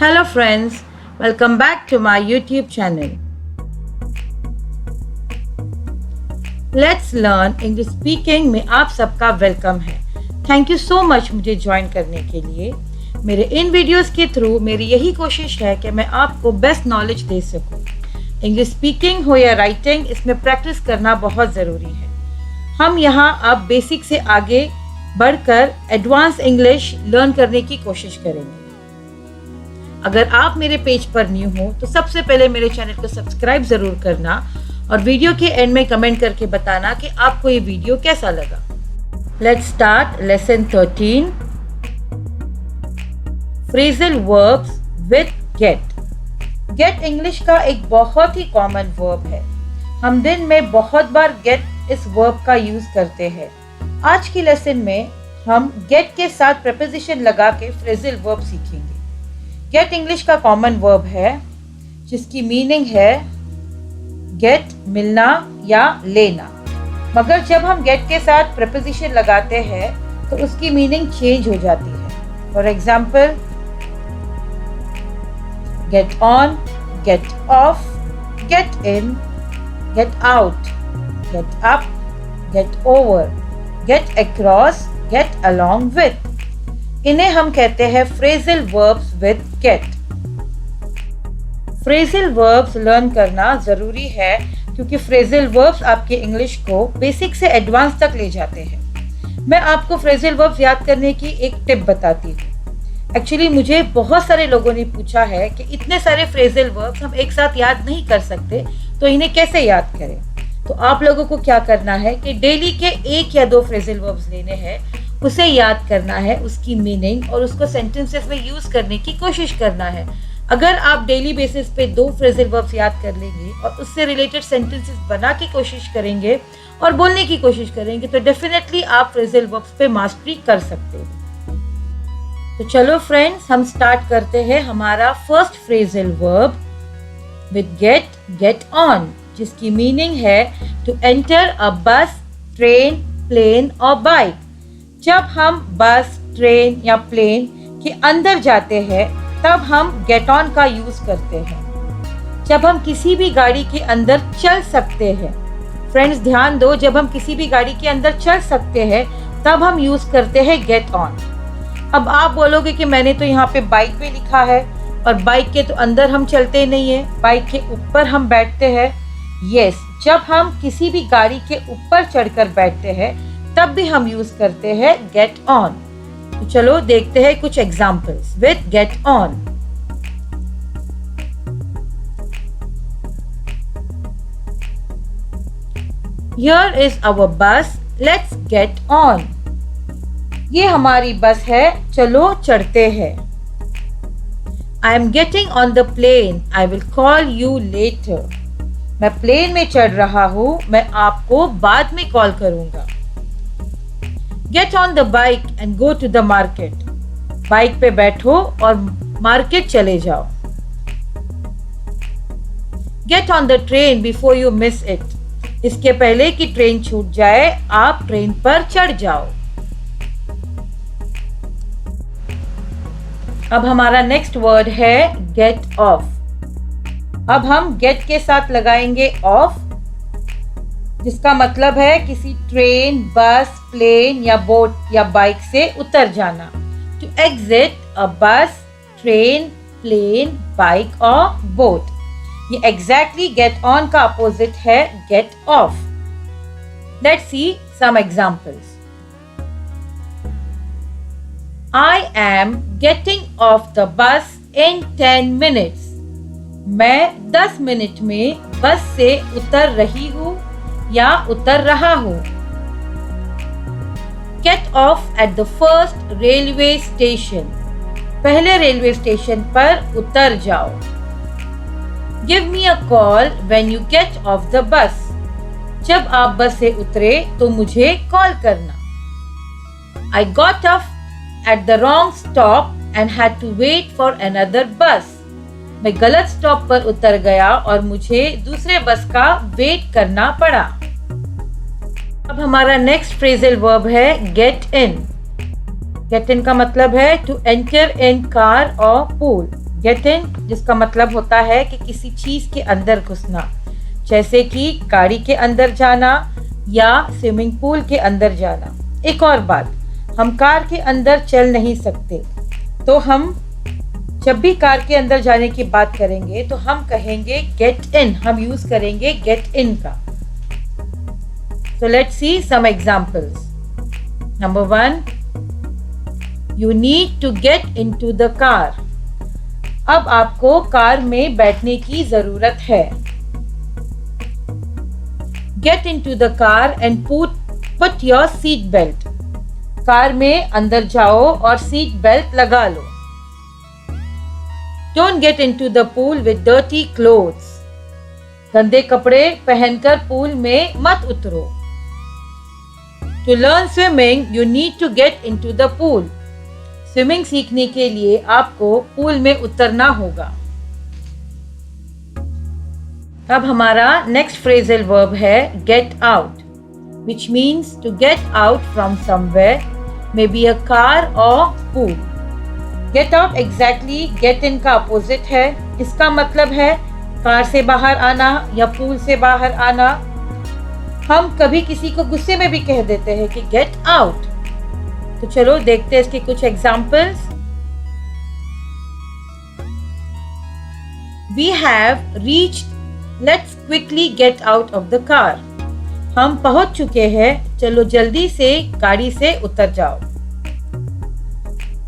Hello friends, welcome back to my YouTube channel. Let's learn English speaking में आप सबका welcome है। Thank you so much मुझे join करने के लिए। मेरे इन वीडियोस के थ्रू मेरी यही कोशिश है कि मैं आपको बेस्ट नॉलेज दे सकूं। इंग्लिश स्पीकिंग हो या राइटिंग, इसमें प्रैक्टिस करना बहुत ज़रूरी है। हम यहाँ अब बेसिक से आगे बढ़कर एडवांस इंग्लिश लर्न करने की कोशिश करेंगे। अगर आप मेरे पेज पर न्यू हो तो सबसे पहले मेरे चैनल को सब्सक्राइब ज़रूर करना और वीडियो के एंड में कमेंट करके बताना कि आपको ये वीडियो कैसा लगा। Let's start lesson 13, phrasal verbs with get. Get English का एक बहुत ही कॉमन वर्ब है। हम दिन में बहुत बार गेट इस वर्ब का यूज करते हैं। आज की लेसन में हम गेट के साथ प्रपोजिशन लगा के फ्रेजल वर्ब सीखेंगे। गेट इंग्लिश का कॉमन वर्ब है जिसकी मीनिंग है गेट मिलना या लेना, मगर जब हम गेट के साथ प्रपोजिशन लगाते हैं तो उसकी मीनिंग चेंज हो जाती है। For example, get on, get off, get in, get out, get up, get over, get across, get along with. इन्हें हम कहते हैं phrasal verbs with get. Phrasal verbs learn करना ज़रूरी है क्योंकि फ्रेजल वर्ब्स आपके इंग्लिश को बेसिक से एडवांस तक ले जाते हैं। मैं आपको फ्रेजल वर्ब्स याद करने की एक टिप बताती हूँ। एक्चुअली मुझे बहुत सारे लोगों ने पूछा है कि इतने सारे फ्रेजल वर्ब्स हम एक साथ याद नहीं कर सकते, तो इन्हें कैसे याद करें। तो आप लोगों को क्या करना है कि डेली के 1 या 2 फ्रेजल वर्ब्स लेने हैं, उसे याद करना है, उसकी मीनिंग और उसको सेंटेंसेस में यूज करने की कोशिश करना है। अगर आप डेली बेसिस पे 2 फ्रेजल वर्ब्स याद कर लेंगे और उससे रिलेटेड सेंटेंसेस बना की कोशिश करेंगे और बोलने की कोशिश करेंगे तो डेफिनेटली आप फ्रेजल वर्ब्स पे मास्टरी कर सकते हैं। तो चलो फ्रेंड्स, हम स्टार्ट करते हैं हमारा first phrasal verb with get, get on, जिसकी मीनिंग है to enter a bus, train, plane और बाइक। जब हम बस, ट्रेन या प्लेन के अंदर जाते हैं तब हम गेट ऑन का यूज करते हैं। जब हम किसी भी गाड़ी के अंदर चल सकते हैं, फ्रेंड्स ध्यान दो, जब हम किसी भी गाड़ी के अंदर चल सकते हैं तब हम यूज करते हैं गेट ऑन। अब आप बोलोगे कि मैंने तो यहाँ पे बाइक पे लिखा है और बाइक के तो अंदर हम चलते नहीं है, बाइक के ऊपर हम बैठते हैं। यस, जब हम किसी भी गाड़ी के ऊपर चढ़कर बैठते हैं तब भी हम यूज करते हैं गेट ऑन। तो चलो देखते हैं कुछ examples with get on. Here is our bus, let's get on. ये हमारी बस है, चलो चढ़ते हैं। I am getting on the plane, I will call you later. मैं प्लेन में चढ़ रहा हूँ, मैं आपको बाद में कॉल करूंगा। Get on the bike and go to the market. Bike पे बैठो और मार्केट चले जाओ। Get on the train before you miss it. इसके पहले कि ट्रेन छूट जाए, आप ट्रेन पर चढ़ जाओ। अब हमारा नेक्स्ट वर्ड है get off। अब हम get के साथ लगाएंगे off, जिसका मतलब है किसी ट्रेन, बस, प्लेन या बोट या बाइक से उतर जाना। To exit a bus, train, plane, bike और बोट। ये एग्जैक्टली गेट ऑन का अपोजिट है get off. Let's see some examples. I am getting off the bus in 10 minutes. मैं 10 मिनट में बस से उतर रही हूँ या उतर रहा हूं। Get off at the first railway station. पहले रेलवे स्टेशन पर उतर जाओ। Give me a call when you get off the bus. जब आप बस से उतरे तो मुझे कॉल करना। I got off at the wrong stop and had to wait for another bus. मैं गलत स्टॉप पर उतर गया और मुझे दूसरे बस का वेट करना पड़ा। अब हमारा नेक्स्ट फ्रेजल वर्ब है गेट इन। गेट इन का मतलब है टू एंटर इन कार और पूल। गेट इन जिसका मतलब होता है कि किसी चीज के अंदर घुसना, जैसे कि गाड़ी के अंदर जाना या स्विमिंग पूल के अंदर जाना। एक और बात, हम कार के अंदर चल नहीं सकते, तो हम जब भी कार के अंदर जाने की बात करेंगे तो हम कहेंगे गेट इन, हम यूज करेंगे गेट इन का। So let's see some examples. Number 1, you need to get into the car. अब आपको कार में बैठने की जरूरत है। Get into the car and put your seat belt. Car में अंदर जाओ और सीट बेल्ट लगा लो। Don't get into the pool with dirty clothes. गंदे कपड़े पहनकर पूल में मत उतरो। To learn swimming, you need to get into the pool. Swimming सीखने के लिए आपको पूल में उतरना होगा। अब हमारा नेक्स्ट फ्रेजल वर्ब है get out, which means to get out from somewhere, maybe a car or pool. Get out exactly get in का अपोजिट है। इसका मतलब है कार से बाहर आना या पूल से बाहर आना। हम कभी किसी को गुस्से में भी कह देते हैं कि गेट आउट। तो चलो देखते हैं इसके कुछ examples. We have reached, let's quickly get out of the car. हम पहुंच चुके हैं, चलो जल्दी से गाड़ी से उतर जाओ।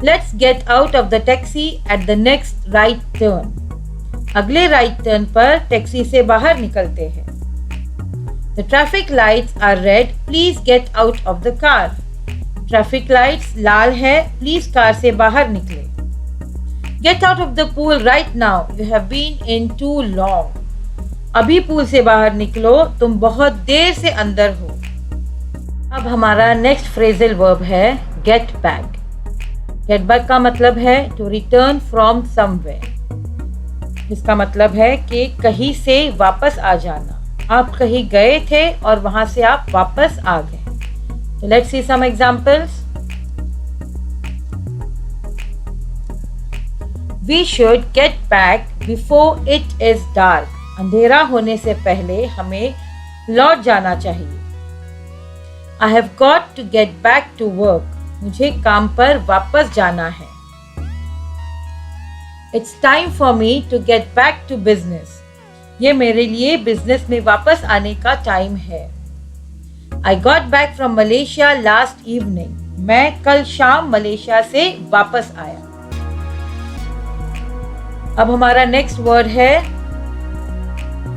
Let's get out of the taxi at the next right turn. अगले राइट टर्न पर टैक्सी से बाहर निकलते हैं। The traffic lights are red. Please get out of the car. Traffic lights लाल है, please कार से बाहर निकले। Get out of the pool right now. You have been in too long. अभी पूल से बाहर निकलो, तुम बहुत देर से अंदर हो। अब हमारा नेक्स्ट फ्रेजल वर्ब है get back. Get back का मतलब है to return from somewhere. इसका मतलब है कि कहीं से वापस आ जाना। आप कहीं गए थे और वहां से आप वापस आ गए। तो let's see some examples. We should get back before it is dark. अंधेरा होने से पहले हमें लौट जाना चाहिए। I have got to get back to work. मुझे काम पर वापस जाना है। It's time for me to get back to business. ये मेरे लिए बिजनेस में वापस आने का टाइम है। I got back from Malaysia last evening. मैं कल शाम मलेशिया से वापस आया। अब हमारा नेक्स्ट वर्ड है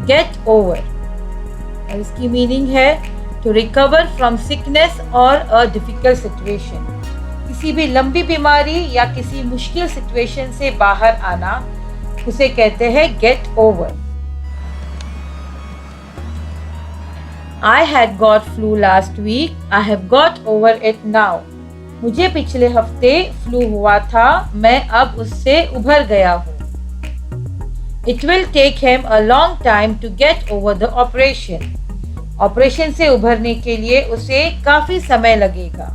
get over और इसकी मीनिंग है to recover from sickness or a difficult situation. किसी भी लंबी बीमारी या किसी मुश्किल सिचुएशन से बाहर आना, उसे कहते हैं get over. I had got flu last week. I have got over it now. मुझे पिछले हफ्ते फ्लू हुआ था, मैं अब उससे उभर गया हूँ। It will take him a long time to get over the operation. Operation से उभरने के लिए उसे काफी समय लगेगा।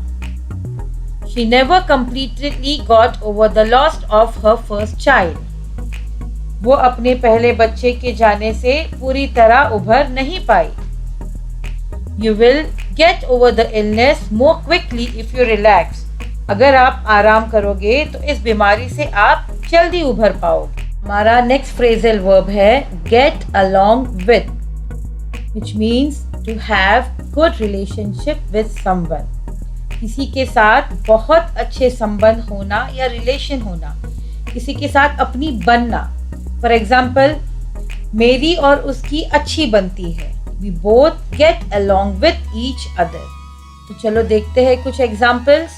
She never completely got over the loss of her first child. वो अपने पहले बच्चे के जाने से पूरी तरह उभर नहीं पाई। You will get over the illness more quickly if you relax. अगर आप आराम करोगे तो इस बीमारी से आप जल्दी उभर पाओगे। हमारा नेक्स्ट फ्रेजल वर्ब है get along with, which means to have good relationship with someone. किसी के साथ बहुत अच्छे संबंध होना या रिलेशन होना, किसी के साथ अपनी बनना। फॉर एग्जाम्पल, मेरी और उसकी अच्छी बनती है। We both get along with each other. तो चलो देखते हैं कुछ examples.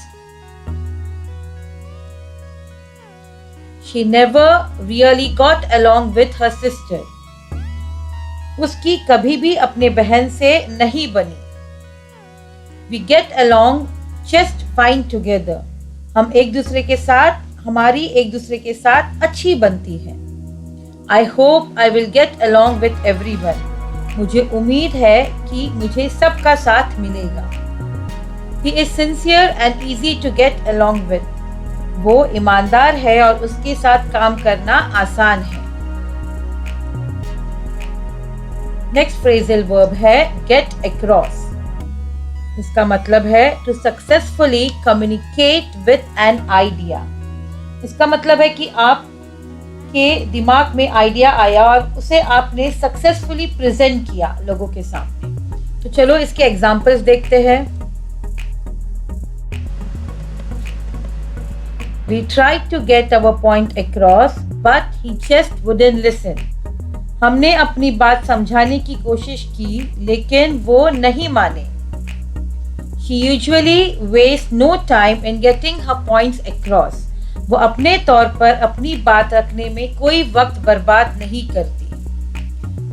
She never really got along with her sister. उसकी कभी भी अपने बहन से नहीं बनी। We get along just fine together. हम एक दूसरे के साथ, हमारी एक दूसरे के साथ अच्छी बनती है। I hope I will get along with everyone. मुझे उम्मीद है कि मुझे सबका साथ मिलेगा। He is sincere and easy to get along with. वो ईमानदार है और उसके साथ काम करना आसान है। नेक्स्ट फ्रेजल वर्ब है गेट अक्रॉस। इसका मतलब है to successfully communicate with an idea. इसका मतलब है कि आपके दिमाग में आइडिया आया और उसे आपने सक्सेसफुली प्रेजेंट किया लोगों के सामने। तो चलो इसके एग्जांपल्स देखते हैं। We tried to get our point across, but he just wouldn't listen. हमने अपनी बात समझाने की कोशिश की, लेकिन वो नहीं माने। She usually wastes no time in getting her points across. वो अपने तौर पर अपनी बात रखने में कोई वक्त बर्बाद नहीं करती।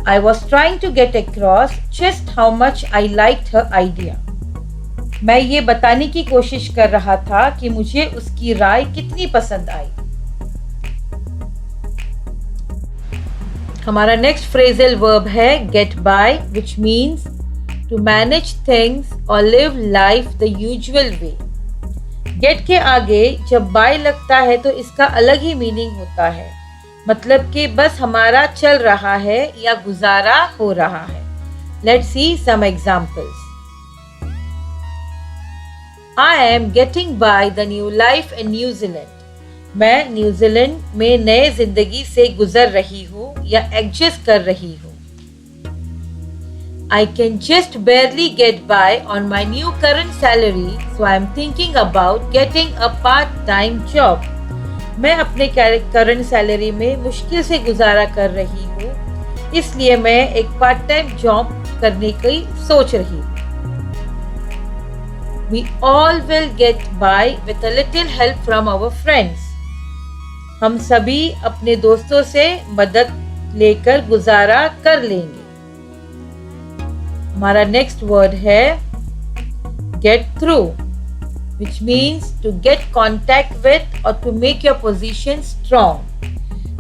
I was trying to get across just how much I liked her idea. मैं ये बताने की कोशिश कर रहा था कि मुझे उसकी राय कितनी पसंद आई। हमारा नेक्स्ट फ्रेजल वर्ब है get by, which means to manage things और live life the usual way. Get के आगे जब बाय लगता है तो इसका अलग ही मीनिंग होता है, मतलब कि बस हमारा चल रहा है या गुजारा हो रहा है। Let's see some examples. I am getting by the new life in New Zealand. मैं न्यूजीलैंड में नए जिंदगी से गुजर रही हूँ या एडजस्ट कर रही हूँ। I can just barely get by on my new current salary, so I am thinking about getting a part-time job. मैं अपने करंट सैलरी में मुश्किल से गुजारा कर रही हूँ, इसलिए मैं एक पार्ट टाइम जॉब करने की सोच रही हूँ। We all will get by with a little help from our friends. हम सभी अपने दोस्तों से मदद लेकर गुजारा कर लेंगे। हमारा नेक्स्ट वर्ड है get through, which means to get contact with or to make your position strong.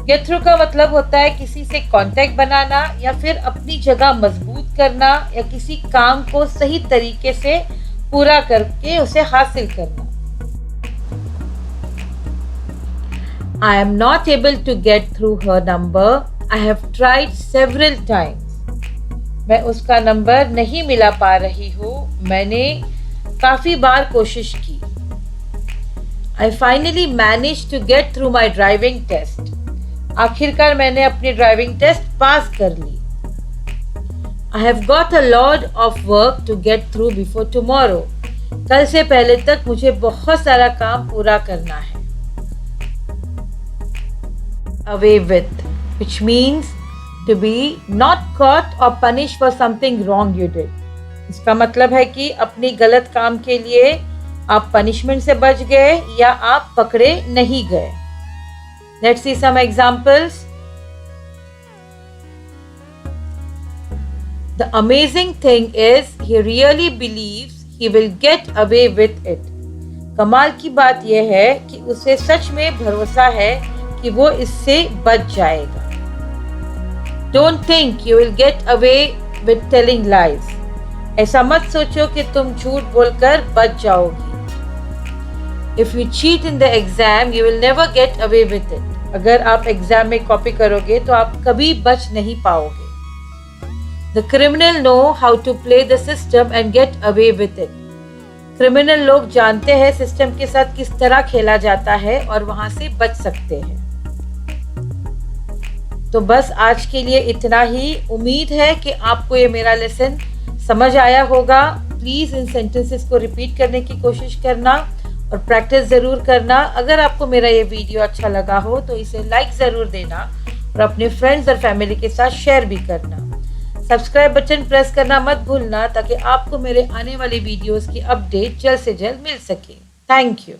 get through का मतलब होता है किसी से कांटेक्ट बनाना या फिर अपनी जगह मजबूत करना या किसी काम को सही तरीके से पूरा करके उसे हासिल करना। I am not able to get through her number. I have tried several times. मैं उसका नंबर नहीं मिला पा रही हूँ, मैंने काफी बार कोशिश की। I finally managed to get through my driving test. आखिरकार मैंने अपनी ड्राइविंग टेस्ट पास कर ली। I have got a lot of work to get through before tomorrow. कल से पहले तक मुझे बहुत सारा काम पूरा करना है। Away with, which means to be not caught or punished for something wrong you did. इसका मतलब है कि अपनी गलत काम के लिए आप पनिशमेंट से बच गए या आप पकड़े नहीं गए। Let's see some examples. The amazing thing is he really believes he will get away with it. कमाल की बात यह है कि उसे सच में भरोसा है कि वो इससे बच जाएगा। Don't think you will get away with telling lies. ऐसा मत सोचो कि तुम झूठ बोलकर बच जाओगी। If you cheat in the exam, you will never get away with it. अगर आप एग्जाम में कॉपी करोगे तो आप कभी बच नहीं पाओगे। The criminal know how to play the system and get away with it. Criminal लोग जानते हैं सिस्टम के साथ किस तरह खेला जाता है और वहां से बच सकते हैं। तो बस आज के लिए इतना ही। उम्मीद है कि आपको ये मेरा लेसन समझ आया होगा। प्लीज इन सेंटेंसेस को रिपीट करने की कोशिश करना और प्रैक्टिस ज़रूर करना। अगर आपको मेरा ये वीडियो अच्छा लगा हो तो इसे लाइक ज़रूर देना और अपने फ्रेंड्स और फैमिली के साथ शेयर भी करना। सब्सक्राइब बटन प्रेस करना मत भूलना ताकि आपको मेरे आने वाली वीडियोस की अपडेट जल्द से जल्द मिल सके। Thank you.